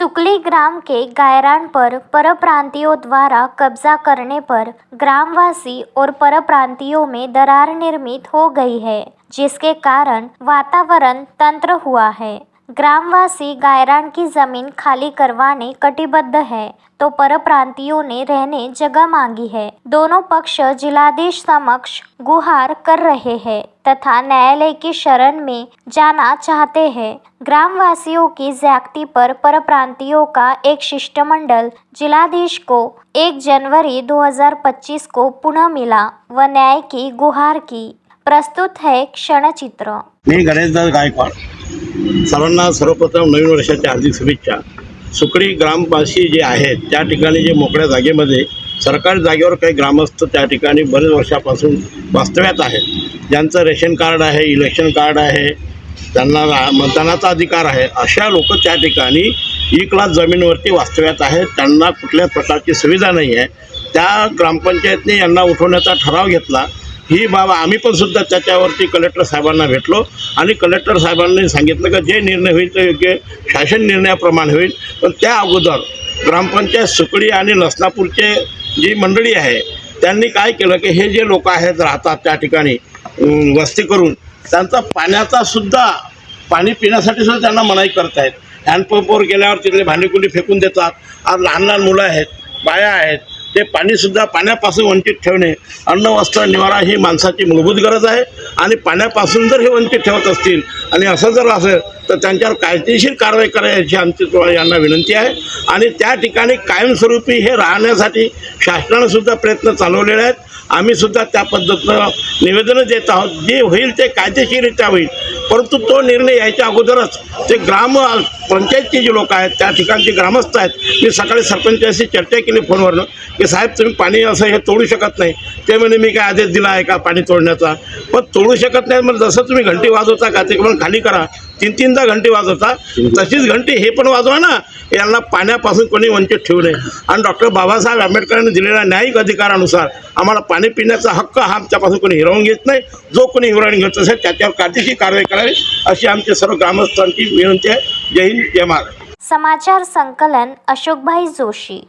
सुकली ग्राम के गायरान पर परप्रांतियों द्वारा कब्जा करने पर ग्रामवासी और परप्रांतियों में दरार निर्मित हो गई है, जिसके कारण वातावरण तंत्र हुआ है। ग्रामवासी गायरान की जमीन खाली करवाने कटिबद्ध है, तो परप्रांतियों ने रहने जगह मांगी है। दोनों पक्ष जिलाधीश समक्ष गुहार कर रहे हैं तथा न्यायालय की शरण में जाना चाहते हैं। ग्रामवासियों की ज्यादती पर परप्रांतियों का एक शिष्टमंडल जिलाधीश को 1 जनवरी 2025 को पुनः मिला व न्याय की गुहार की। प्रस्तुत है क्षणचित्र। मी गणेशदास गायकवाड। सर्वांना सर्वप्रथम नवीन वर्षाच्या हार्दिक शुभेच्छा। सुकळी ग्रामवासी जे आहेत त्या ठिकाणी जे मोकळ्या जागेमध्ये सरकारी जागेवर काही ग्रामस्थ त्या ठिकाणी बरेच वर्षापासून वास्तव्यात आहेत, ज्यांचं रेशन कार्ड आहे, इलेक्शन कार्ड आहे, त्यांना मतदानाचा अधिकार आहे, अशा लोक त्या ठिकाणी E-क्लास जमिनीवरती वास्तव्यात आहेत। त्यांना कुठल्याच प्रकारची सुविधा नाही आहे। त्या ग्रामपंचायतने यांना उठवण्याचा ठराव घेतला। ही बाब आम्ही पण सुद्धा त्याच्यावरती कलेक्टर साहेबांना भेटलो आणि कलेक्टर साहेबांनी सांगितलं की जे निर्णय होईल ते योग्य शासन निर्णयाप्रमाणे होईल, पण त्या अगोदर ग्रामपंचायत सुकळी आणि लसनापूरचे जी मंडळी आहे त्यांनी काय केलं की हे जे लोक आहेत राहतात त्या ठिकाणी वस्ती करून त्यांचा पाण्याचा सुद्धा पाणी पिण्यासाठी सुद्धा त्यांना मनाई करतायत। हँडपंपवर गेल्यावर तिथले भांडीकुंडी फेकून देतात। आज लहान लहान मुलं आहेत, बाया आहेत, ते पाणीसुद्धा पाण्यापासून वंचित ठेवणे, अन्न वस्त्र निवारा ही माणसाची मूलभूत गरज आहे आणि पाण्यापासून जर हे वंचित ठेवत असतील आणि असं जर असेल तर त्यांच्यावर कायदेशीर कारवाई करायची आमची यांना विनंती आहे। आणि त्या ठिकाणी कायमस्वरूपी हे राहण्यासाठी शासनाने सुद्धा प्रयत्न चालवलेले आहेत। आम्ही सुद्धा त्या पद्धतीनं निवेदनं देत आहोत। जे होईल ते कायदेशीररित्या होईल, परंतु तो निर्णय यायच्या अगोदरच ते ग्राम पंचायतचे जे लोक आहेत त्या ठिकाणचे ग्रामस्थ आहेत, मी सकाळी सरपंचाशी चर्चा केली फोनवरनं की साहेब तुम्ही पाणी असं हे तोडू शकत नाही। ते म्हणे मी काय आदेश दिला आहे का पाणी तोडण्याचा? पण तोडू शकत नाही म्हणजे जसं तुम्ही घंटी वाजवता का ते पण खाली करा, 3-3दा घंटी वाजवता तशीच घंटी हे पण वाजवा ना। यांना पाण्यापासून कोणी वंचित ठेवू नये। आणि डॉक्टर बाबासाहेब आंबेडकरांनी दिलेल्या न्यायिक अधिकारानुसार आम्हाला पाणी पिण्याचा हक्क हा आमच्यापासून कोणी हिरावून घेत नाही। जो कोणी हिरावून घेत असेल त्याच्यावर कायदेशीर कारवाई करावी अशी आमची सर्व ग्रामस्थांची विनंती आहे। जय हिंद, जय महाराष्ट्र। समाचार संकलन अशोकभाई जोशी।